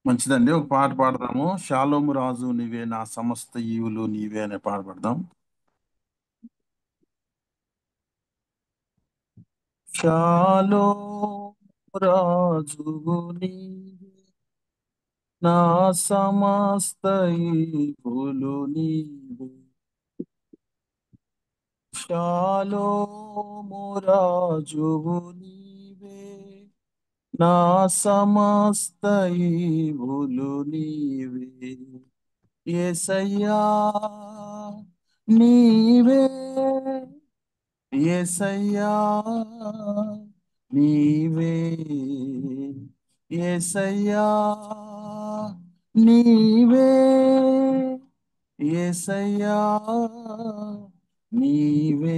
మంచిదండి. ఒక పాట పాడదాము. 'షాలోము రాజు నీవే నా సమస్త ఈవులు నీవే' అనే పాట పాడదాం. షాలోము రాజువు నీవే నా సమస్త ఈవులు నీవే. షాలోము రాజువు నీవే నా సమస్త ఈవులు నీవే. యేసయ్యా నీవే, యేసయ్యా నీవే, యేసయ్యా నీవే, యేసయ్యా నీవే.